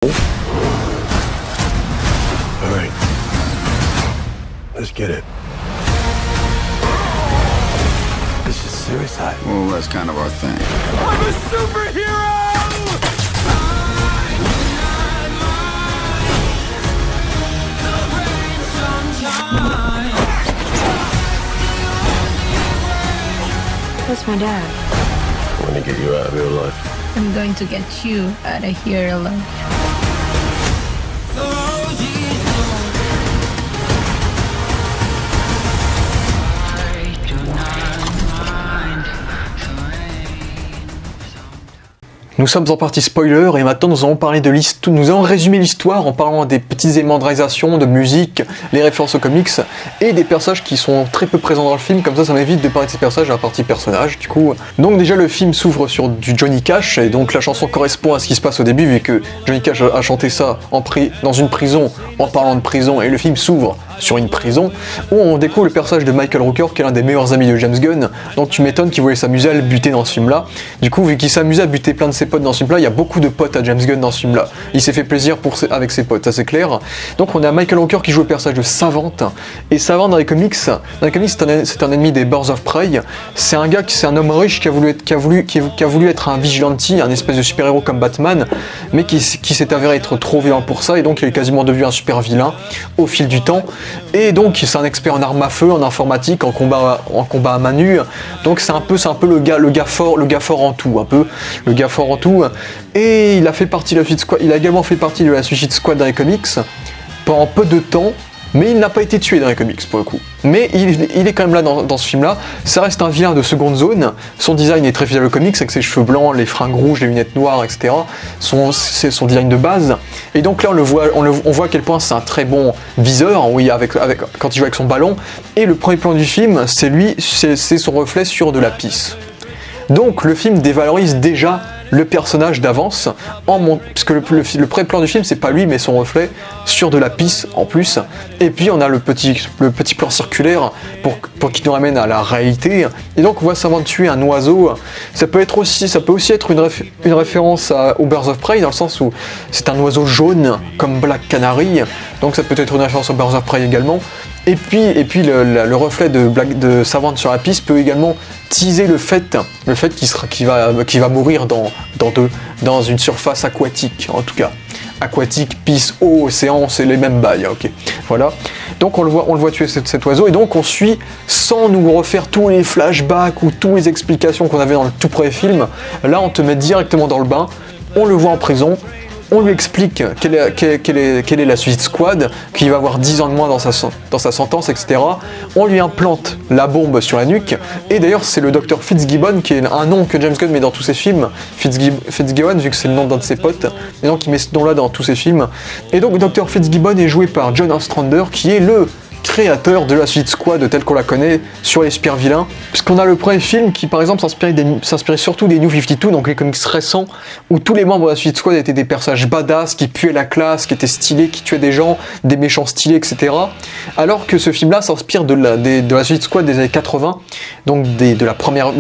All right. Let's get it. This is suicide. Well, that's kind of our thing. I'm a superhero! Where's my dad? I'm gonna get you out of real life. I'm going to get you out of here alive. Nous sommes en partie spoiler et maintenant nous allons parler de l'histoire, nous allons résumer l'histoire en parlant des petits éléments de réalisation, de musique, les références aux comics et des personnages qui sont très peu présents dans le film, comme ça m'évite de parler de ces personnages à la partie personnage du coup. Donc déjà le film s'ouvre sur du Johnny Cash et donc la chanson correspond à ce qui se passe au début vu que Johnny Cash a chanté ça dans une prison en parlant de prison et le film s'ouvre sur une prison où on découvre le personnage de Michael Rooker qui est l'un des meilleurs amis de James Gunn, donc tu m'étonnes qu'il voulait s'amuser à le buter dans ce film là. Du coup vu qu'il s'amusait à buter plein de ses potes dans ce film là, il y a beaucoup de potes à James Gunn dans ce film là, il s'est fait plaisir avec ses potes, ça c'est clair. Donc on a Michael Rooker qui joue le personnage de Savant, et Savant dans les comics c'est un ennemi des Birds of Prey, c'est un gars c'est un homme riche qui a voulu être un vigilante, un espèce de super héros comme Batman, mais qui s'est avéré être trop violent pour ça et donc il est quasiment devenu un super vilain au fil du temps. Et donc c'est un expert en armes à feu, en informatique, en combat à main nue. Donc c'est un peu le gars fort en tout, Et il a fait partie de la Suicide Squad. Il a également fait partie de la Suicide Squad dans les comics pendant peu de temps. Mais il n'a pas été tué dans les comics pour le coup. Mais il est quand même là dans ce film là. Ça reste un vilain de seconde zone. Son design est très fidèle aux comics avec ses cheveux blancs, les fringues rouges, les lunettes noires, etc. C'est son design de base. Et donc là on voit à quel point c'est un très bon viseur, oui, quand il joue avec son ballon. Et le premier plan du film, c'est son reflet sur de la pisse. Donc le film dévalorise déjà le personnage d'avance, puisque le pré-plan du film c'est pas lui mais son reflet sur de la pisse en plus, et puis on a le petit plan circulaire pour qui nous ramène à la réalité, et donc on voit Savant tuer un oiseau. Ça peut aussi être une référence aux Birds of Prey dans le sens où c'est un oiseau jaune comme Black Canary, donc ça peut être une référence aux Birds of Prey également. Et puis le reflet de Savant sur la piste peut également teaser le fait qu'il va mourir dans une surface aquatique, en tout cas. Aquatique, piste, eau, océan, c'est les mêmes bails, ok. Voilà. Donc on le voit tuer cet oiseau, et donc on suit, sans nous refaire tous les flashbacks ou toutes les explications qu'on avait dans le tout premier film, là on te met directement dans le bain, on le voit en prison, on lui explique quelle est la Suicide Squad, qu'il va avoir 10 ans de moins dans sa sentence, etc. On lui implante la bombe sur la nuque, et d'ailleurs c'est le Dr Fitzgibbon, qui est un nom que James Gunn met dans tous ses films, Fitzgibbon vu que c'est le nom d'un de ses potes, et donc il met ce nom-là dans tous ses films. Et donc Dr Fitzgibbon est joué par John Ostrander, qui est le créateur de la Suicide Squad telle qu'on la connaît sur les super vilains, puisqu'on a le premier film qui par exemple s'inspirait surtout des New 52, donc les comics récents où tous les membres de la Suicide Squad étaient des personnages badass, qui puaient la classe, qui étaient stylés, qui tuaient des gens, des méchants stylés, etc. Alors que ce film là s'inspire de la Suicide Squad des années 80, donc de la première.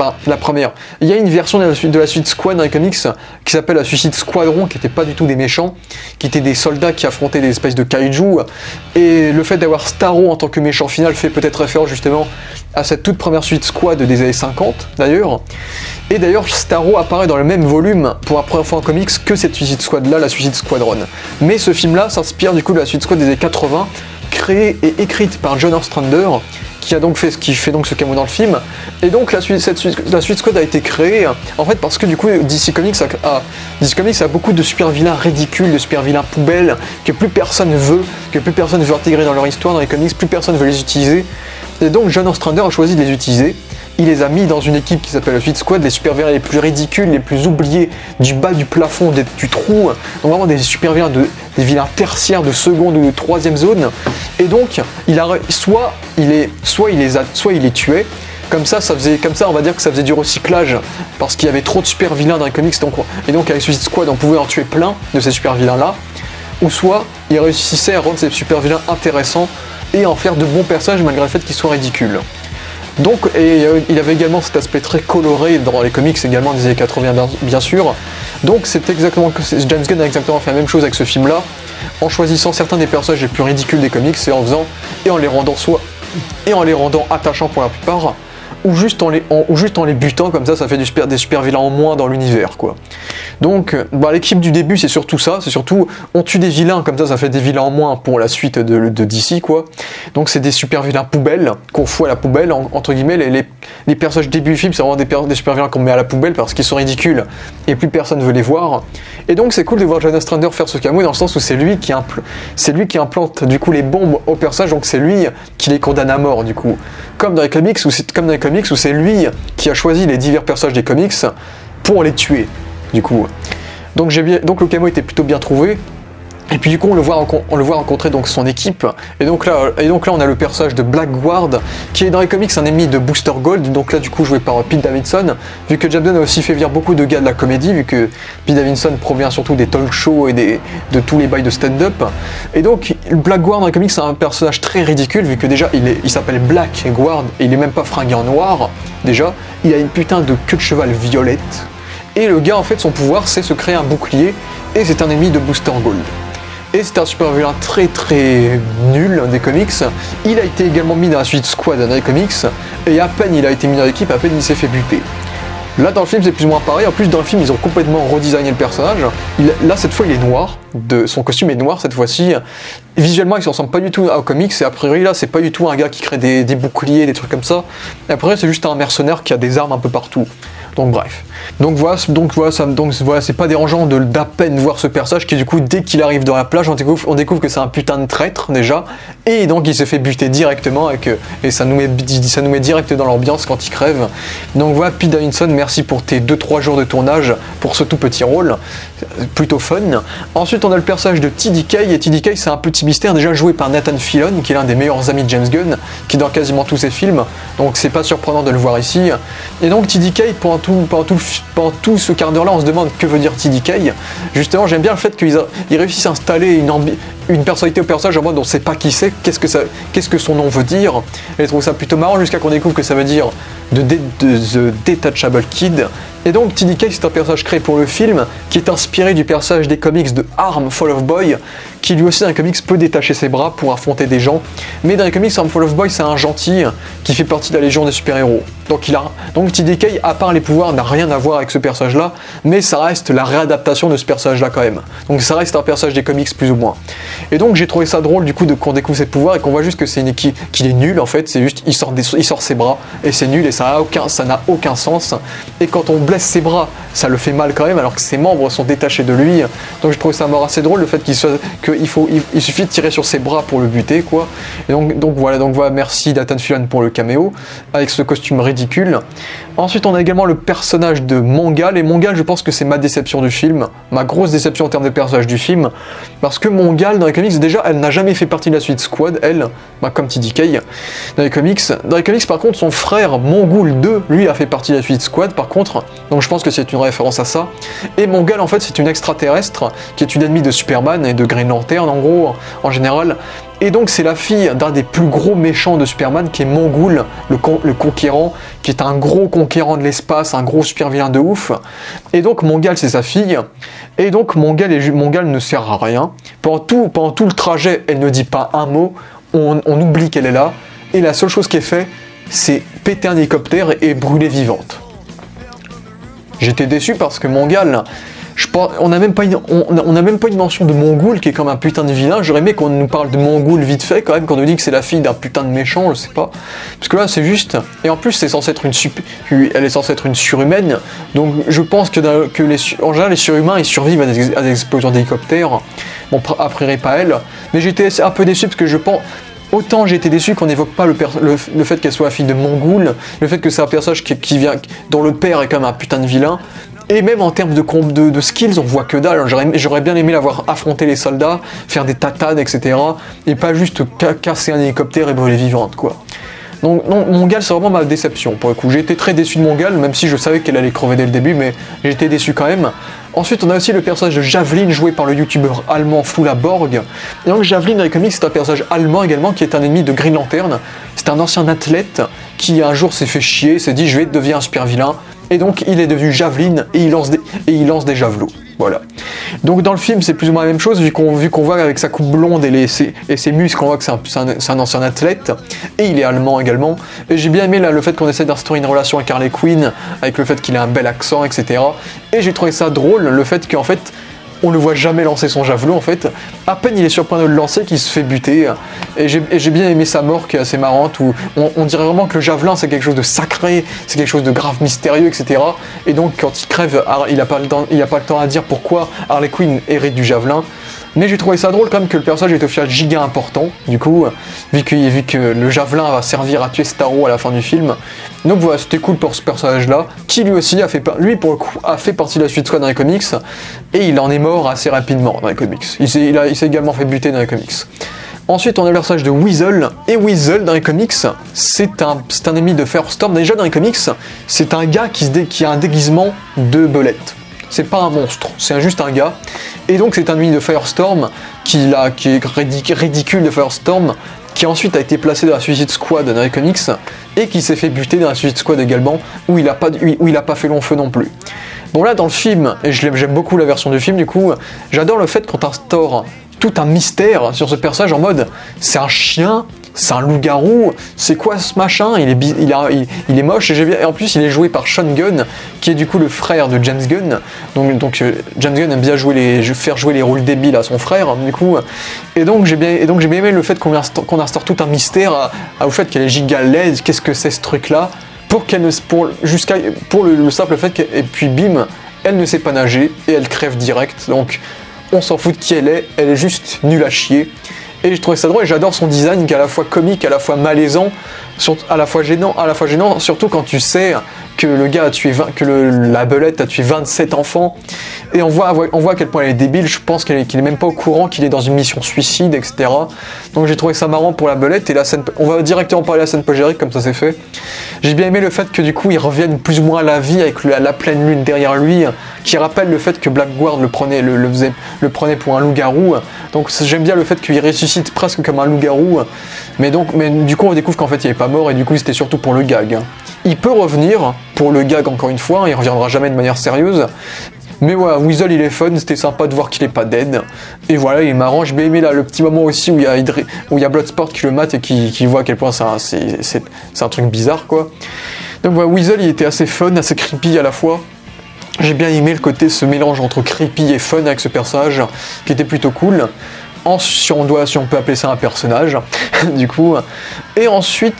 Il y a une version de la Suicide Squad dans les comics qui s'appelle la Suicide Squadron, qui n'était pas du tout des méchants, qui étaient des soldats qui affrontaient des espèces de kaiju, et le fait d'avoir Starro en tant que méchant final fait peut-être référence justement à cette toute première Suicide Squad des années 50 d'ailleurs. Et d'ailleurs Starro apparaît dans le même volume pour la première fois en comics que cette Suicide Squad là, la Suicide Squadron. Mais ce film là s'inspire du coup de la Suicide Squad des années 80, créée et écrite par John Ostrander, qui fait donc ce caméo dans le film. Et donc la Suicide Squad a été créée en fait parce que du coup DC Comics a beaucoup de super vilains ridicules, de super vilains poubelles que plus personne veut intégrer dans leur histoire, dans les comics, plus personne veut les utiliser. Et donc John Ostrander a choisi de les utiliser. Il les a mis dans une équipe qui s'appelle la Suicide Squad, les super vilains les plus ridicules, les plus oubliés du bas du plafond, du trou. Donc vraiment des super vilains, des vilains tertiaires de seconde ou de troisième zone. Et donc soit il les tuait. Comme ça on va dire que ça faisait du recyclage parce qu'il y avait trop de super vilains dans les comics. Et donc avec Suicide Squad on pouvait en tuer plein de ces super vilains là. Ou soit il réussissait à rendre ces super vilains intéressants et en faire de bons personnages malgré le fait qu'ils soient ridicules. Donc, et il avait également cet aspect très coloré dans les comics également des années 80 bien sûr, Donc James Gunn a exactement fait la même chose avec ce film-là, en choisissant certains des personnages les plus ridicules des comics et en les rendant attachants pour la plupart, ou juste en les butant, comme ça fait des super vilains en moins dans l'univers, quoi. Donc l'équipe du début c'est surtout ça, c'est surtout on tue des vilains, comme ça fait des vilains en moins pour la suite de DC, quoi. Donc c'est des super vilains poubelles qu'on fout à la poubelle, entre guillemets. Les personnages du début du film c'est vraiment des super vilains qu'on met à la poubelle parce qu'ils sont ridicules et plus personne veut les voir. Et donc c'est cool de voir John Ostrander faire ce cameo dans le sens où c'est lui qui implante du coup les bombes au personnage, donc c'est lui qui les condamne à mort du coup. Comme dans les comics où c'est lui qui a choisi les divers personnages des comics pour les tuer, du coup. Donc le cameo était plutôt bien trouvé. Et puis du coup on le voit rencontrer donc son équipe, et donc là on a le personnage de Blackguard qui est dans les comics un ennemi de Booster Gold, donc là du coup joué par Pete Davidson, vu que James Gunn a aussi fait venir beaucoup de gars de la comédie, vu que Pete Davidson provient surtout des talk shows et de tous les bails de stand-up. Et donc Blackguard dans les comics c'est un personnage très ridicule, vu que déjà il s'appelle Blackguard et il est même pas fringué en noir, déjà il a une putain de queue de cheval violette, et le gars en fait son pouvoir c'est se créer un bouclier, et c'est un ennemi de Booster Gold. Et c'est un super vilain très très nul des comics. Il a été également mis dans la Suicide Squad dans les comics, et à peine il a été mis dans l'équipe, à peine il s'est fait buter. Là dans le film c'est plus ou moins pareil, en plus dans le film ils ont complètement redesigné le personnage. Là cette fois il est noir, son costume est noir cette fois-ci. Visuellement il ne ressemble pas du tout aux comics, et a priori là c'est pas du tout un gars qui crée des boucliers, des trucs comme ça. Et après c'est juste un mercenaire qui a des armes un peu partout. Donc bref. Donc voilà, c'est pas dérangeant d'à peine voir ce personnage qui du coup dès qu'il arrive dans la plage on découvre que c'est un putain de traître déjà, et donc il se fait buter directement et ça nous met direct dans l'ambiance quand il crève. Donc voilà, Pete Davidson, merci pour tes 2-3 jours de tournage pour ce tout petit rôle, plutôt fun. Ensuite on a le personnage de TDK, et TDK c'est un petit mystère déjà joué par Nathan Fillion qui est l'un des meilleurs amis de James Gunn, qui est dans quasiment tous ses films, donc c'est pas surprenant de le voir ici. Et donc TDK pendant tout ce quart d'heure là on se demande que veut dire TDK. Justement j'aime bien le fait qu'ils réussissent à installer une personnalité au personnage en mode on sait pas qui c'est, qu'est-ce que son nom veut dire, et je trouve ça plutôt marrant jusqu'à qu'on découvre que ça veut dire The Detachable Kid. Et donc TDK c'est un personnage créé pour le film qui est inspiré du personnage des comics de Arm Fall of Boy, qui lui aussi dans les comics peut détacher ses bras pour affronter des gens, mais dans les comics Arm Fall of Boy c'est un gentil qui fait partie de la légion des super-héros. Donc TDK à part les pouvoirs n'a rien à voir avec ce personnage là, mais ça reste la réadaptation de ce personnage là quand même. Donc ça reste un personnage des comics plus ou moins. Et donc j'ai trouvé ça drôle du coup qu'on découvre ses pouvoirs et qu'on voit juste que c'est qu'il est nul en fait, c'est juste il sort ses bras et c'est nul et ça n'a aucun sens. Et quand on blesse ses bras, ça le fait mal quand même alors que ses membres sont détachés de lui. Donc je trouve ça assez drôle le fait qu'il suffit de tirer sur ses bras pour le buter quoi. Et donc voilà, merci Nathan Fillion pour le caméo avec ce costume ridicule. Ensuite on a également le personnage de Mongal, et Mongal je pense que c'est ma déception du film, ma grosse déception en termes de personnage du film, parce que Mongal dans les comics déjà elle n'a jamais fait partie de la Suicide Squad, comme TDK dans les comics. Dans les comics par contre son frère Mongul 2 lui a fait partie de la Suicide Squad par contre, donc je pense que c'est une référence à ça. Et Mongal en fait c'est une extraterrestre qui est une ennemie de Superman et de Green Lantern en gros en général. Et donc c'est la fille d'un des plus gros méchants de Superman qui est Mongul, le conquérant, qui est un gros conquérant de l'espace, un gros super vilain de ouf. Et donc Mongal c'est sa fille, et donc Mongal ne sert à rien. Pendant tout le trajet elle ne dit pas un mot, on oublie qu'elle est là, et la seule chose qu'elle fait c'est péter un hélicoptère et brûler vivante. J'étais déçu parce que Mongal... on n'a même pas une mention de Mongul qui est comme un putain de vilain. J'aurais aimé qu'on nous parle de Mongul vite fait quand même, qu'on nous dit que c'est la fille d'un putain de méchant, je sais pas. Parce que là c'est juste... Et en plus c'est censé être elle est censée être une surhumaine. Donc je pense que en général les surhumains ils survivent à des explosions d'hélicoptères. Bon après pas elle. Mais j'étais un peu déçu parce que je pense... Autant j'ai été déçu qu'on n'évoque pas le fait qu'elle soit la fille de Mongul, le fait que c'est un personnage dont le père est comme un putain de vilain. Et même en termes de skills, on voit que dalle. J'aurais bien aimé l'avoir affronté les soldats, faire des tatanes, etc. Et pas juste casser un hélicoptère et brûler vivante, quoi. Donc non, Mongal c'est vraiment ma déception pour le coup. J'ai été très déçu de Mongal, même si je savais qu'elle allait crever dès le début, mais j'ai été déçu quand même. Ensuite on a aussi le personnage de Javelin joué par le youtubeur allemand Flula Borg. Et donc Javelin dans les comics c'est un personnage allemand également qui est un ennemi de Green Lantern. C'est un ancien athlète qui un jour s'est fait chier, s'est dit je vais devenir un super vilain. et donc il est devenu Javelin et il lance des javelots. Voilà. Donc dans le film, c'est plus ou moins la même chose, vu qu'on voit avec sa coupe blonde et ses muscles, on voit que c'est un ancien athlète, et il est allemand également. Et j'ai bien aimé là, le fait qu'on essaie d'instaurer une relation avec Harley Quinn, avec le fait qu'il a un bel accent, etc. Et j'ai trouvé ça drôle, le fait qu'en fait, on le voit jamais lancer son javelot en fait. À peine il est sur le point de le lancer qu'il se fait buter. Et j'ai bien aimé sa mort qui est assez marrante, où on dirait vraiment que le javelin c'est quelque chose de sacré, c'est quelque chose de grave mystérieux, etc. Et donc quand il crève, il n'a pas le temps à dire pourquoi Harley Quinn hérite du javelin. Mais j'ai trouvé ça drôle quand même que le personnage est au final giga important, du coup, vu que le javelin va servir à tuer Starro à la fin du film. Donc voilà, c'était cool pour ce personnage-là, qui lui aussi lui pour le coup, a fait partie de la Suicide Squad dans les comics, et il en est mort assez rapidement dans les comics. Il s'est également fait buter dans les comics. Ensuite, on a le personnage de Weasel, et Weasel dans les comics, c'est un ennemi de Firestorm. Déjà dans les comics, c'est un gars qui a un déguisement de belette. C'est pas un monstre, c'est juste un gars. Et donc c'est un ennemi de Firestorm qui est ridicule de Firestorm, qui ensuite a été placé dans la Suicide Squad dans les comics, et qui s'est fait buter dans la Suicide Squad également, où il a pas fait long feu non plus. Bon là dans le film, et j'aime beaucoup la version du film du coup, j'adore le fait qu'on instaure tout un mystère sur ce personnage en mode c'est un chien, c'est un loup-garou, c'est quoi ce machin, il est moche, et en plus il est joué par Sean Gunn, qui est du coup le frère de James Gunn, donc James Gunn aime bien faire jouer les rôles débiles à son frère, du coup, et donc j'ai bien aimé le fait qu'on instaure tout un mystère au fait qu'elle est giga laide, qu'est-ce que c'est ce truc là, pour le simple fait et puis bim, elle ne sait pas nager, et elle crève direct, donc on s'en fout de qui elle est juste nulle à chier. Et je trouvais ça drôle et j'adore son design qui est à la fois comique, à la fois malaisant, à la fois gênant, surtout quand tu sais que le gars a tué la belette a tué 27 enfants. Et on voit à quel point elle est débile, je pense qu'il est même pas au courant qu'il est dans une mission suicide, etc. Donc j'ai trouvé ça marrant pour la belette, et la scène, on va directement parler de la scène post-générique comme ça c'est fait. J'ai bien aimé le fait que du coup ils reviennent plus ou moins à la vie avec la pleine lune derrière lui, qui rappelle le fait que Blackguard le prenait pour un loup-garou. Donc j'aime bien le fait qu'il ressuscite presque comme un loup-garou, mais du coup on découvre qu'en fait il est pas mort, et du coup c'était surtout pour le gag. Il peut revenir pour le gag encore une fois, il reviendra jamais de manière sérieuse. Mais voilà, Weasel il est fun, c'était sympa de voir qu'il est pas dead. Et voilà, il est marrant. J'ai bien aimé là, le petit moment aussi où il y a Bloodsport qui le mate et qui voit à quel point c'est un truc bizarre quoi. Donc voilà, Weasel il était assez fun, assez creepy à la fois. J'ai bien aimé le côté, ce mélange entre creepy et fun avec ce personnage, qui était plutôt cool. Si on peut appeler ça un personnage, du coup. Et ensuite,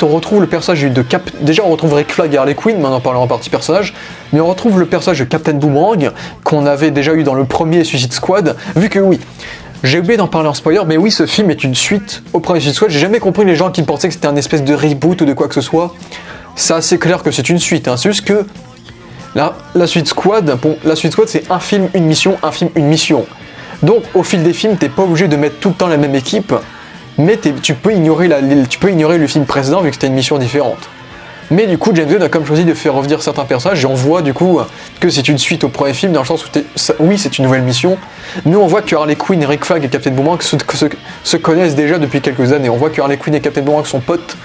on retrouve le personnage de Déjà, on retrouve Rick Flag et Harley Quinn, mais on en parlera en partie personnage. Mais on retrouve le personnage de Captain Boomerang, qu'on avait déjà eu dans le premier Suicide Squad, vu que oui. J'ai oublié d'en parler en spoiler, mais oui, ce film est une suite au premier Suicide Squad. J'ai jamais compris les gens qui pensaient que c'était un espèce de reboot ou de quoi que ce soit. C'est assez clair que c'est une suite, hein. C'est juste que la Suicide Squad, c'est un film, une mission, un film, une mission. Donc au fil des films, t'es pas obligé de mettre tout le temps la même équipe, mais tu peux ignorer le film précédent vu que c'était une mission différente. Mais du coup, James Gunn a comme choisi de faire revenir certains personnages, et on voit du coup que c'est une suite au premier film, dans le sens où oui, c'est une nouvelle mission, mais on voit que Harley Quinn, Rick Flag et Captain Boomerang se connaissent déjà depuis quelques années. On voit que Harley Quinn et Captain Boomerang sont potes,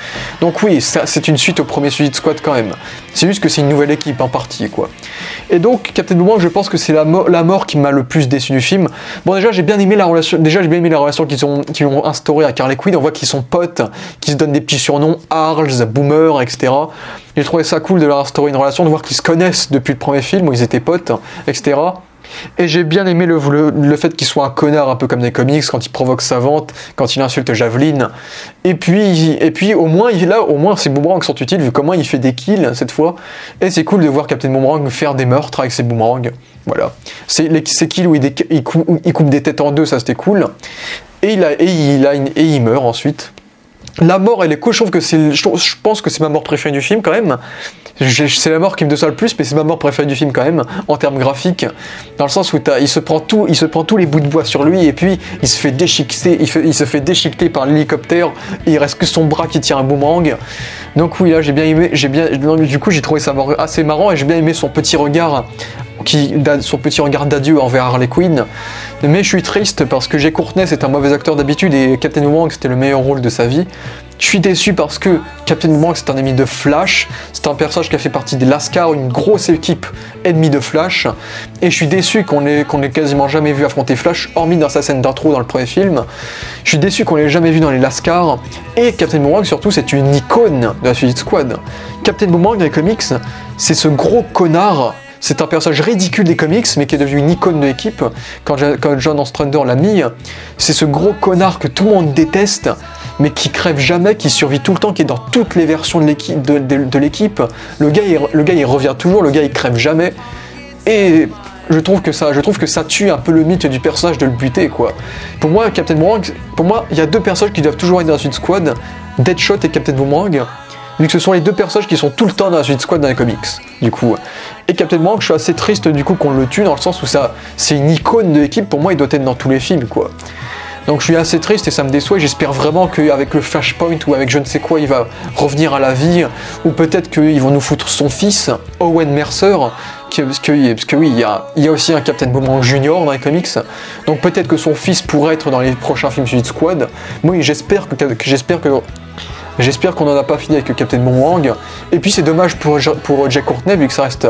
donc oui, c'est une suite au premier Suicide Squad quand même. C'est juste que c'est une nouvelle équipe en partie, quoi. Et donc, Captain Boomerang, je pense que c'est la mort qui m'a le plus déçu du film. Bon, déjà, j'ai bien aimé la relation qu'ils ont instaurée avec Harley Quinn. On voit qu'ils sont potes, qu'ils se donnent des petits surnoms, Arls, Boomer, etc. J'ai trouvé ça cool de leur instaurer une relation, de voir qu'ils se connaissent depuis le premier film où ils étaient potes, etc. Et j'ai bien aimé le fait qu'il soit un connard un peu comme des comics, quand il provoque sa vente, quand il insulte Javelin. Et puis au moins ses boomerangs sont utiles vu comment il fait des kills cette fois. Et c'est cool de voir Captain Boomerang faire des meurtres avec ses boomerangs. Voilà. Ces kills où il coupe des têtes en deux, ça c'était cool. Et il meurt ensuite. La mort, elle est cool, je pense que c'est ma mort préférée du film quand même. C'est la mort qui me déçoit le plus, mais c'est ma mort préférée du film quand même, en termes graphiques. Dans le sens où il se prend tous les bouts de bois sur lui, et puis il se fait déchiqueter par l'hélicoptère, et il reste que son bras qui tient un boomerang. Donc oui, là j'ai bien aimé, du coup j'ai trouvé sa mort assez marrant, et j'ai bien aimé son petit regard son petit regard d'adieu envers Harley Quinn. Mais je suis triste parce que Jay Courtney c'est un mauvais acteur d'habitude et Captain Boomerang c'était le meilleur rôle de sa vie. Je suis déçu parce que Captain Boomerang c'est un ennemi de Flash, c'est un personnage qui a fait partie des Lascar, une grosse équipe ennemie de Flash, et je suis déçu qu'on l'ait quasiment jamais vu affronter Flash, hormis dans sa scène d'intro dans le premier film. Je suis déçu qu'on l'ait jamais vu dans les Lascar, et Captain Boomerang surtout c'est une icône de la Suicide Squad. Captain Boomerang dans les comics, c'est ce gros connard. C'est un personnage ridicule des comics, mais qui est devenu une icône de l'équipe. Quand John Ostrander l'a mis, c'est ce gros connard que tout le monde déteste, mais qui crève jamais, qui survit tout le temps, qui est dans toutes les versions de l'équipe. Le gars, il revient toujours, le gars, il crève jamais. Et je trouve que ça tue un peu le mythe du personnage de le buter, quoi. Pour moi, Captain Boomerang, il y a deux personnages qui doivent toujours être dans la Suicide Squad, Deadshot et Captain Boomerang. Vu que ce sont les deux personnages qui sont tout le temps dans la Suicide Squad dans les comics, du coup. Et Captain Boomerang, je suis assez triste du coup qu'on le tue, dans le sens où c'est une icône de l'équipe, pour moi il doit être dans tous les films, quoi. Donc je suis assez triste et ça me déçoit, et j'espère vraiment qu'avec le Flashpoint ou avec je ne sais quoi, il va revenir à la vie, ou peut-être qu'ils vont nous foutre son fils, Owen Mercer, parce que oui, il y a aussi un Captain Boomerang Junior dans les comics, donc peut-être que son fils pourrait être dans les prochains films Suicide Squad. Moi j'espère qu'on n'en a pas fini avec Captain Boomerang. Et puis c'est dommage pour Jay Courtney, vu que ça reste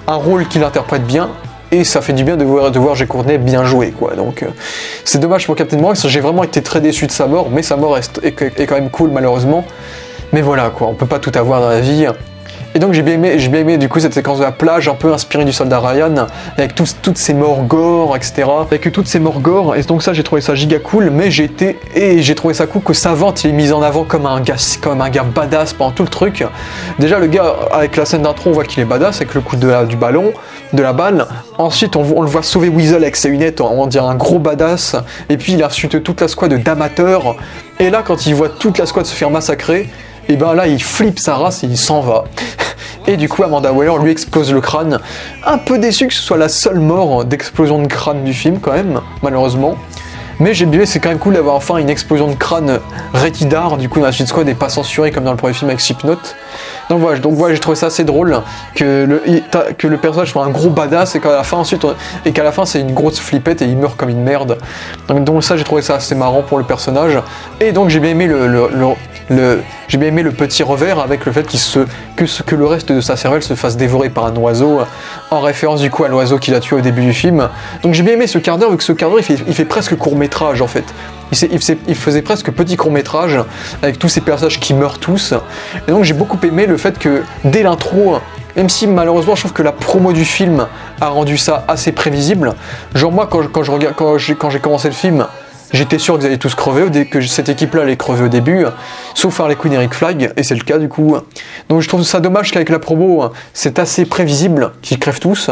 un rôle qu'il interprète bien. Et ça fait du bien de voir Jay Courtney bien jouer, quoi. Donc c'est dommage pour Captain Boomerang, j'ai vraiment été très déçu de sa mort, mais sa mort est quand même cool malheureusement. Mais voilà, quoi, on peut pas tout avoir dans la vie. Et donc j'ai bien aimé du coup cette séquence de la plage un peu inspirée du soldat Ryan, avec toutes ces morts gore, etc. Avec toutes ces morts gore, et donc ça j'ai trouvé ça giga cool, mais j'ai trouvé ça cool que Savant il est mis en avant comme un gars badass pendant tout le truc. Déjà le gars avec la scène d'intro on voit qu'il est badass avec le coup du ballon, de la balle. Ensuite on le voit sauver Weasel avec ses lunettes, on dirait un gros badass, et puis il insulte toute la squad d'amateurs, et là quand il voit toute la squad se faire massacrer, et ben là il flippe sa race et il s'en va. Et du coup Amanda Waller lui explose le crâne. Un peu déçu que ce soit la seule mort d'explosion de crâne du film quand même, malheureusement. Mais j'ai bien, c'est quand même cool d'avoir enfin une explosion de crâne rated R, du coup dans la Suicide Squad et pas censurée comme dans le premier film avec Slipknot. Donc voilà, j'ai trouvé ça assez drôle que le personnage soit un gros badass et qu'à la fin c'est une grosse flippette et il meurt comme une merde. Donc ça j'ai trouvé ça assez marrant pour le personnage. Et donc j'ai bien aimé j'ai bien aimé le petit revers avec le fait que le reste de sa cervelle se fasse dévorer par un oiseau, en référence du coup à l'oiseau qu'il a tué au début du film. Donc j'ai bien aimé ce quart d'heure, vu que ce quart d'heure il fait presque court-métrage en fait. Il faisait presque petit court-métrage avec tous ces personnages qui meurent tous. Et donc j'ai beaucoup aimé le fait que dès l'intro, même si malheureusement je trouve que la promo du film a rendu ça assez prévisible. Genre moi quand j'ai commencé le film, j'étais sûr qu'ils allaient tous crever, que cette équipe-là allait crever au début, sauf Harley Quinn et Rick Flag, et c'est le cas du coup. Donc je trouve ça dommage qu'avec la promo, c'est assez prévisible qu'ils crèvent tous,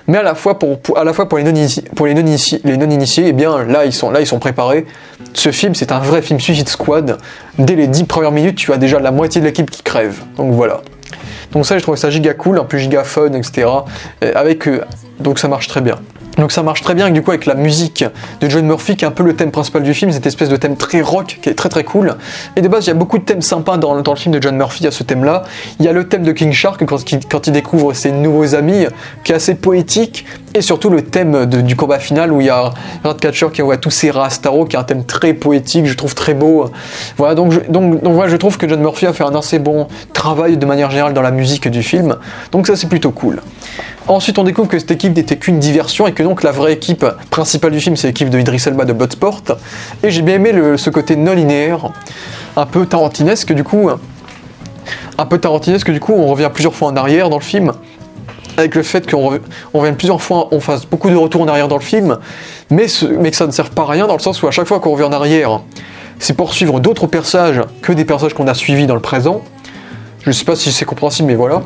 mais à la fois pour les non-initiés, eh bien là ils sont préparés. Ce film, c'est un vrai film Suicide Squad. Dès les 10 premières minutes, tu as déjà la moitié de l'équipe qui crève. Donc voilà. Donc ça, je trouve ça giga cool, un peu giga fun, etc. Donc ça marche très bien. Donc ça marche très bien du coup avec la musique de John Murphy qui est un peu le thème principal du film, cette espèce de thème très rock qui est très très cool. Et de base il y a beaucoup de thèmes sympas dans le film de John Murphy, il y a ce thème là. Il y a le thème de King Shark quand il découvre ses nouveaux amis qui est assez poétique, et surtout le thème du combat final où il y a Ratcatcher qui envoie tous ses rats à Starro, qui est un thème très poétique, je trouve très beau. Voilà, donc voilà, je trouve que John Murphy a fait un assez bon travail de manière générale dans la musique du film, donc ça c'est plutôt cool. Ensuite, on découvre que cette équipe n'était qu'une diversion et que donc la vraie équipe principale du film, c'est l'équipe de Idris Elba de Bloodsport. Et j'ai bien aimé ce côté non linéaire, un peu tarantinesque du coup. On revient plusieurs fois en arrière dans le film, avec le fait qu'on revienne plusieurs fois, on fasse beaucoup de retours en arrière dans le film, mais que ça ne sert pas à rien dans le sens où à chaque fois qu'on revient en arrière, c'est pour suivre d'autres personnages que des personnages qu'on a suivis dans le présent. Je sais pas si c'est compréhensible, mais voilà.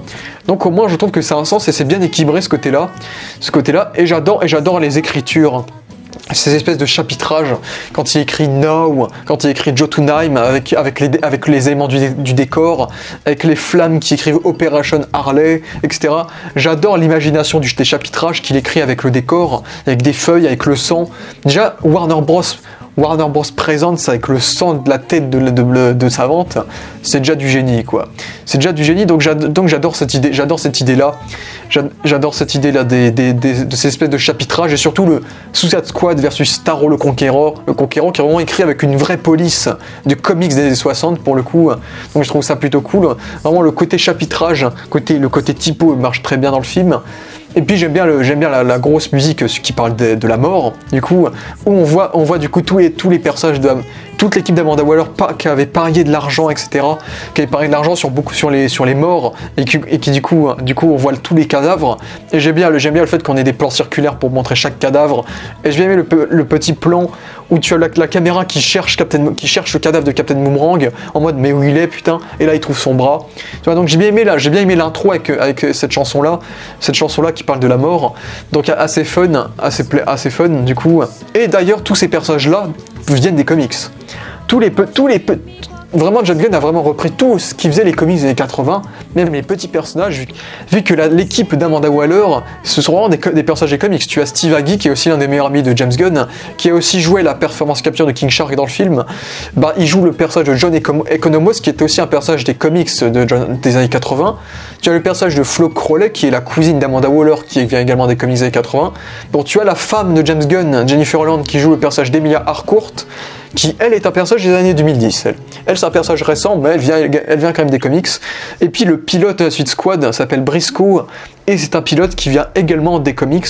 Donc au moins je trouve que ça a un sens et c'est bien équilibré ce côté-là. Et j'adore les écritures. Ces espèces de chapitrages, quand il écrit Now, quand il écrit Jotunheim, avec les éléments du décor, avec les flammes qui écrivent Operation Harley, etc. J'adore l'imagination des chapitrages qu'il écrit avec le décor, avec des feuilles, avec le sang. Déjà, Warner Bros Warner Bros. Présente avec le sang de la tête de Savante, c'est déjà du génie, quoi. C'est déjà du génie, donc j'adore cette idée, j'adore cette idée-là de ces espèces de chapitrages, et surtout le Suicide Squad versus Starro le Conquérant qui est vraiment écrit avec une vraie police du comics des années 60 pour le coup, donc je trouve ça plutôt cool. Vraiment le côté chapitrage, le côté typo marche très bien dans le film. Et puis j'aime bien la grosse musique qui parle de la mort, du coup, où on voit du coup tous les personnages toute l'équipe d'Amanda Waller qui avait parié de l'argent, etc., qui avait parié de l'argent sur les morts, et qui du coup on voit tous les cadavres. Et j'aime bien le fait qu'on ait des plans circulaires pour montrer chaque cadavre. Et j'ai bien aimé le petit plan où tu as la caméra qui cherche le cadavre de Captain Boomerang en mode mais où il est, putain, et là il trouve son bras. Tu vois, donc j'ai bien aimé l'intro avec cette chanson là qui parle de la mort, donc assez fun du coup. Et d'ailleurs tous ces personnages là viennent des comics. Vraiment, James Gunn a vraiment repris tout ce qui faisait les comics des années 80, même les petits personnages, vu que l'équipe d'Amanda Waller, ce sont vraiment des personnages des comics. Tu as Steve Agee, qui est aussi l'un des meilleurs amis de James Gunn, qui a aussi joué la performance capture de King Shark dans le film. Il joue le personnage de John Economos, qui était aussi un personnage des comics des années 80. Tu as le personnage de Flo Crowley, qui est la cousine d'Amanda Waller, qui vient également des comics des années 80. Bon, tu as la femme de James Gunn, Jennifer Holland, qui joue le personnage d'Emilia Harcourt, qui elle est un personnage des années 2010. Elle c'est un personnage récent, mais elle vient quand même des comics. Et puis le pilote de la Suicide Squad s'appelle Briscoe, et c'est un pilote qui vient également des comics.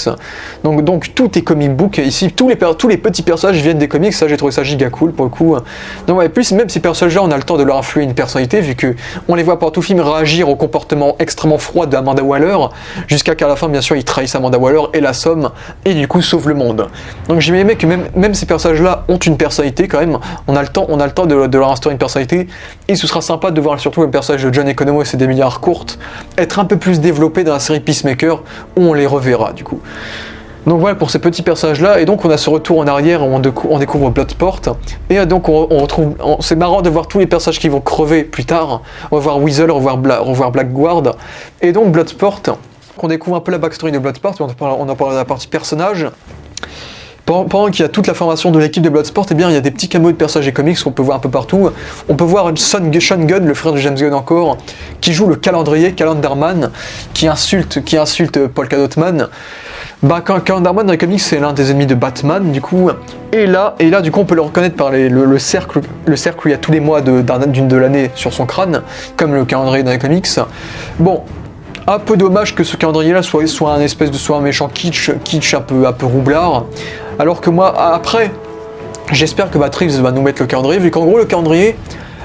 Donc tout est comic book ici, tous les petits personnages viennent des comics, ça j'ai trouvé ça giga cool pour le coup. Donc ouais, plus même ces personnages-là, on a le temps de leur influer une personnalité, vu que on les voit pendant tout le film réagir au comportement extrêmement froid d'Amanda Waller, jusqu'à qu'à la fin, bien sûr, ils trahissent Amanda Waller et l'assomme, et du coup sauvent le monde. Donc j'ai aimé que même ces personnages-là ont une personnalité quand même, on a le temps de leur instaurer une personnalité, et ce sera sympa de voir surtout le personnage de John Economos et d'Emilia Harcourt être un peu plus développé dans la série Peacemaker, où on les reverra du coup. Donc voilà pour ces petits personnages là, et donc on a ce retour en arrière où on découvre Bloodsport, et donc on retrouve, c'est marrant de voir tous les personnages qui vont crever plus tard. On va voir Weasel, on va voir Blackguard, et donc Bloodsport, on découvre un peu la backstory de Bloodsport, on en parle de la partie personnage. Pendant qu'il y a toute la formation de l'équipe de Bloodsport, eh bien il y a des petits caméos de personnages des comics qu'on peut voir un peu partout. On peut voir Sean Gunn, le frère de James Gunn encore, qui joue le Calendarman, qui insulte Polka Dot Man. Calendarman dans les comics c'est l'un des ennemis de Batman du coup. Et là du coup on peut le reconnaître par le cercle où il y a tous les mois de l'année sur son crâne, comme le calendrier dans les comics. Bon. Un peu dommage que ce calendrier-là soit un méchant kitsch un peu roublard. Alors que moi, après, j'espère que Matt Reeves va nous mettre le calendrier, vu qu'en gros, le calendrier,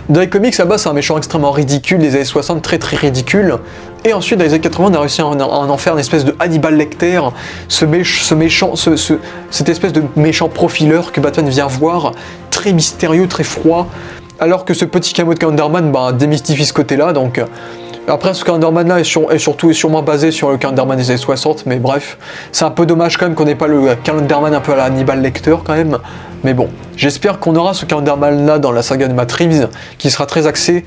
dans les comics, à bas, c'est un méchant extrêmement ridicule, des années 60, très très ridicule. Et ensuite, dans les années 80, on a réussi à en faire une espèce de Hannibal Lecter, cette espèce de méchant profileur que Batman vient voir, très mystérieux, très froid. Alors que ce petit camo de Calendarman démystifie ce côté-là, donc... Après, ce Calendarman là est sûrement basé sur le Calendarman des années 60, mais bref, c'est un peu dommage quand même qu'on n'ait pas le Calendarman un peu à la Hannibal Lecter quand même. Mais bon, j'espère qu'on aura ce Calendarman là dans la saga de Matt Reeves, qui sera très axé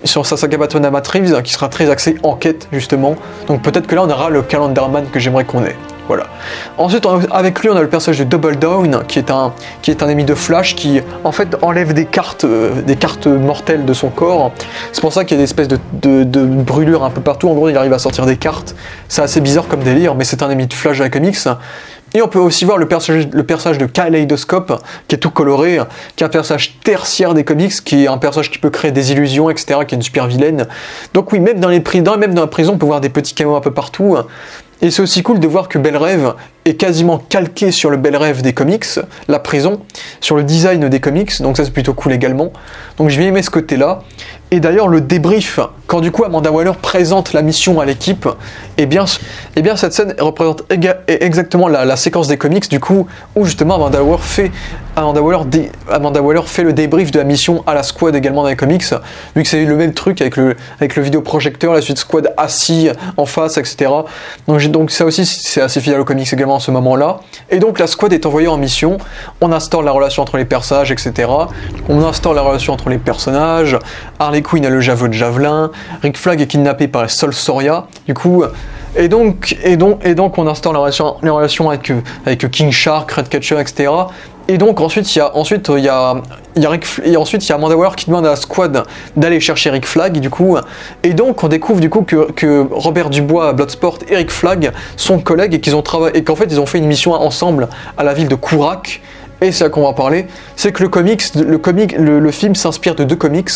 sur sa saga Batman à Matt Reeves, qui sera très axé enquête justement. Donc peut-être que là on aura le Calendarman que j'aimerais qu'on ait. Voilà. Ensuite, avec lui, on a le personnage de Double Down, qui est un ennemi de Flash, qui en fait enlève des cartes mortelles de son corps. C'est pour ça qu'il y a des espèces de brûlures un peu partout. En gros, il arrive à sortir des cartes. C'est assez bizarre comme délire, mais c'est un ennemi de Flash dans les comics. Et on peut aussi voir le personnage de Kaleidoscope, qui est tout coloré, qui est un personnage tertiaire des comics, qui est un personnage qui peut créer des illusions, etc., qui est une super vilaine. Donc oui, même dans la prison, on peut voir des petits caméos un peu partout. Et c'est aussi cool de voir que Belle Rêve est quasiment calqué sur le Belle Rêve des comics, la prison, sur le design des comics, donc ça c'est plutôt cool également. Donc je vais aimer ce côté-là. Et d'ailleurs le débrief, quand du coup Amanda Waller présente la mission à l'équipe, eh bien cette scène représente exactement la séquence des comics du coup, où justement Amanda Waller fait le débrief de la mission à la squad également dans les comics, vu que c'est le même truc avec le vidéoprojecteur, la suite squad assis en face, etc. Donc ça aussi c'est assez fidèle aux comics également à ce moment-là. Et donc la squad est envoyée en mission, on instaure la relation entre les personnages, etc. On instaure la relation entre les personnages, Harley Quinn a le javelin, Rick Flag est kidnappé par Sol Soria, du coup, et donc on instaure la relation avec King Shark, Redcatcher, etc. Et donc ensuite il y a Amanda Waller qui demande à la squad d'aller chercher Rick Flag du coup, et donc on découvre du coup que Robert Dubois, Bloodsport et Rick Flag sont collègues et qu'ils ont travaillé et qu'en fait ils ont fait une mission ensemble à la ville de Kourak. Et c'est là qu'on va en parler, c'est que le film s'inspire de deux comics.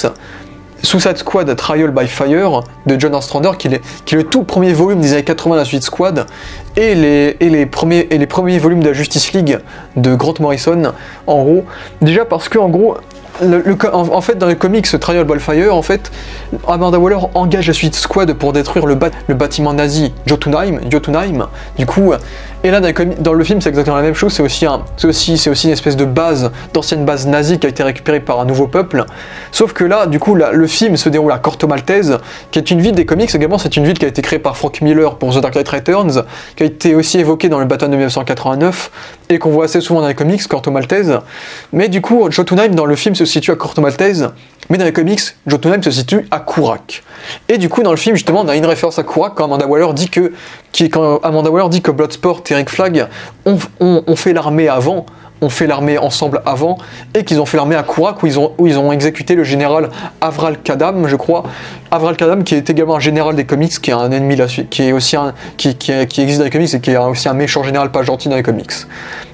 Suicide Squad Trial by Fire de John Ostrander, qui est le tout premier volume des années 80 de la Suicide Squad, et les premiers volumes de la Justice League de Grant Morrison, en gros. Déjà parce que, en gros, en fait, dans les comics Trial by Fire, en fait, Amanda Waller engage la Suicide Squad pour détruire le bâtiment nazi Jotunheim, du coup. Et là, dans le film, c'est exactement la même chose. C'est aussi une espèce de d'ancienne base nazie qui a été récupérée par un nouveau peuple. Sauf que là, du coup, le film se déroule à Corto Maltese, qui est une ville des comics également. C'est une ville qui a été créée par Frank Miller pour The Dark Knight Returns, qui a été aussi évoquée dans le Batman de 1989 et qu'on voit assez souvent dans les comics, Corto Maltese. Mais du coup, Jotunheim dans le film se situe à Corto Maltese, mais dans les comics, Jotunheim se situe à Kourak. Et du coup, dans le film, justement, on a une référence à Kourak quand Amanda Waller dit que Bloodsport et Rick Flag ont fait l'armée avant, ont fait l'armée ensemble avant, et qu'ils ont fait l'armée à Kourak où ils ont exécuté le général Avral Kadam, je crois. Avral Kadam, qui est également un général des comics, qui est un ennemi qui existe dans les comics et qui est aussi un méchant général pas gentil dans les comics.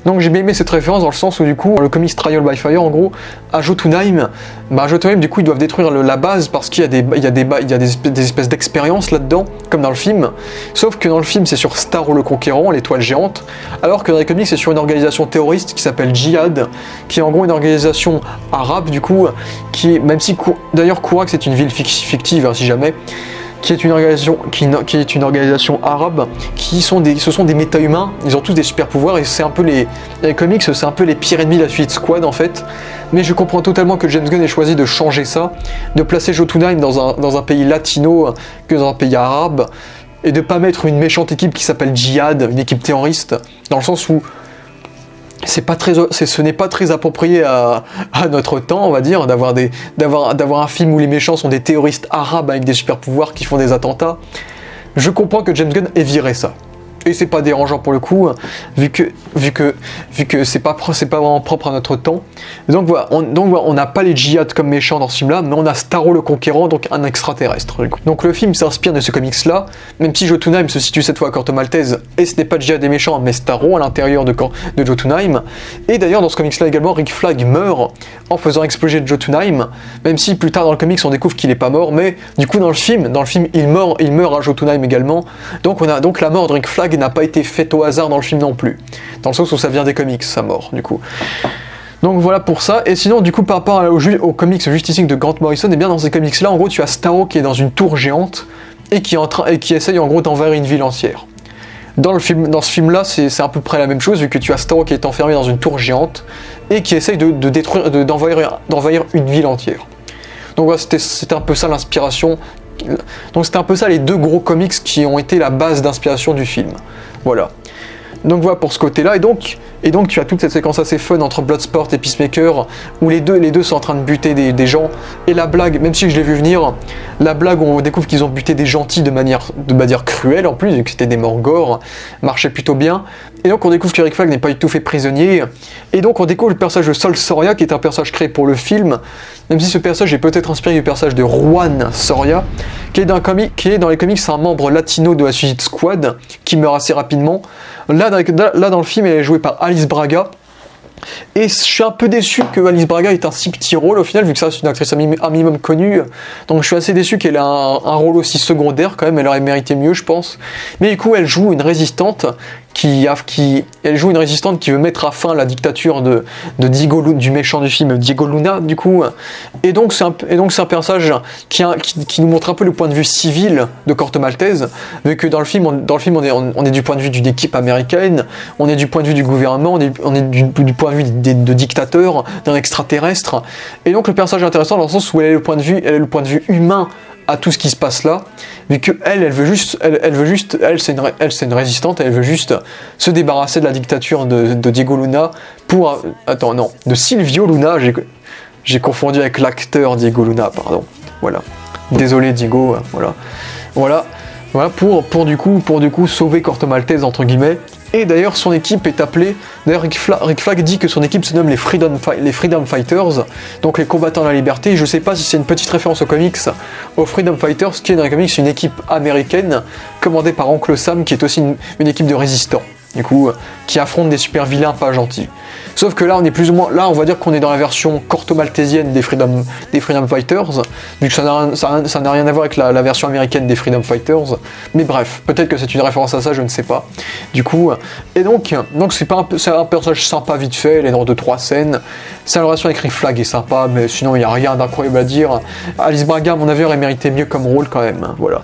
Donc j'ai bien aimé cette référence dans le sens où du coup, le comics Trial by Fire, en gros, à Jotunheim, du coup ils doivent détruire la base parce qu'il y a des espèces d'expériences là-dedans, comme dans le film. Sauf que dans le film c'est sur Starro le Conquérant, l'étoile géante, alors que dans les comics c'est sur une organisation terroriste qui s'appelle Djihad, qui est en gros une organisation arabe du coup, même si d'ailleurs Kourak c'est une ville fictive hein, si jamais, qui est une organisation arabe, ce sont des méta-humains, ils ont tous des super pouvoirs et c'est un peu les comics, c'est un peu les pires ennemis de la Suicide Squad en fait. Mais je comprends totalement que James Gunn ait choisi de changer ça, de placer Jotunheim dans un pays latino que dans un pays arabe, et de pas mettre une méchante équipe qui s'appelle Djihad, une équipe terroriste, dans le sens où ce n'est pas très approprié à notre temps, on va dire, d'avoir un film où les méchants sont des terroristes arabes avec des super pouvoirs qui font des attentats. Je comprends que James Gunn ait viré ça. Et c'est pas dérangeant pour le coup, vu que c'est pas vraiment propre à notre temps. Donc voilà, on n'a pas les djihad comme méchants dans ce film-là, mais on a Starro le Conquérant, donc un extraterrestre. Donc le film s'inspire de ce comics-là, même si Jotunheim se situe cette fois à Corto Maltese, et ce n'est pas djihad des méchants, mais Starro à l'intérieur de Jotunheim. Et d'ailleurs, dans ce comics-là également, Rick Flag meurt en faisant exploser Jotunheim, même si plus tard dans le comics on découvre qu'il est pas mort, mais du coup dans le film il meurt à Jotunheim également. Donc la mort de Rick Flag n'a pas été faite au hasard dans le film non plus, dans le sens où ça vient des comics, sa mort du coup. Donc voilà pour ça. Et sinon du coup par rapport au comics Justice League de Grant Morrison, et bien dans ces comics là en gros tu as Starro qui est dans une tour géante et qui essaye en gros d'envahir une ville entière. Dans ce film là c'est à peu près la même chose, vu que tu as Starro qui est enfermé dans une tour géante et qui essaye d'envahir une ville entière. Donc voilà, c'était un peu ça l'inspiration. Donc c'était un peu ça les deux gros comics qui ont été la base d'inspiration du film. Voilà. Donc voilà pour ce côté-là, et donc tu as toute cette séquence assez fun entre Bloodsport et Peacemaker, où les deux sont en train de buter des gens, et la blague, même si je l'ai vu venir, la blague où on découvre qu'ils ont buté des gentils de manière cruelle en plus, vu que c'était des morts gore, marchait plutôt bien, et donc on découvre que Rick Flag n'est pas du tout fait prisonnier, et donc on découvre le personnage de Sol Soria, qui est un personnage créé pour le film, même si ce personnage est peut-être inspiré du personnage de Juan Soria, qui est dans les comics un membre latino de la Suicide Squad, qui meurt assez rapidement. Là, dans le film, elle est jouée par Alice Braga. Et je suis un peu déçu que Alice Braga ait un si petit rôle au final, vu que ça c'est une actrice un minimum connue. Donc je suis assez déçu qu'elle ait un rôle aussi secondaire quand même, elle aurait mérité mieux je pense. Mais du coup elle joue une résistante qui veut mettre à fin la dictature de du méchant du film Diego Luna du coup. Et donc c'est un personnage qui nous montre un peu le point de vue civil de Corto Maltese, vu que dans le film on est du point de vue d'une équipe américaine, on est du point de vue du gouvernement, on est du point de vue de dictateurs, d'un extraterrestre. Et donc le personnage est intéressant dans le sens où elle a le point de vue humain à tout ce qui se passe là, vu que c'est une résistante, elle veut juste se débarrasser de la dictature de Diego Luna de Silvio Luna, j'ai confondu avec l'acteur Diego Luna, pardon, voilà, désolé Diego, voilà, pour du coup sauver Corto Maltese entre guillemets, Et d'ailleurs, son équipe est appelée... D'ailleurs, Rick Flag dit que son équipe se nomme les Freedom Fighters, donc les combattants de la liberté. Je sais pas si c'est une petite référence aux comics, aux Freedom Fighters, qui est dans les comics une équipe américaine, commandée par Oncle Sam, qui est aussi une équipe de résistants, du coup, qui affronte des super vilains pas gentils. Sauf que là, on est plus ou moins... Là, on va dire qu'on est dans la version corto-maltésienne des Freedom Fighters, vu que ça n'a rien à voir avec la version américaine des Freedom Fighters. Mais bref, peut-être que c'est une référence à ça, je ne sais pas. Du coup, et donc c'est un personnage sympa vite fait, il est dans 2-3 scènes. Sa relation avec Rick Flag est sympa, mais sinon, il n'y a rien d'incroyable à dire. Alice Braga, à mon avis, aurait mérité mieux comme rôle quand même, voilà.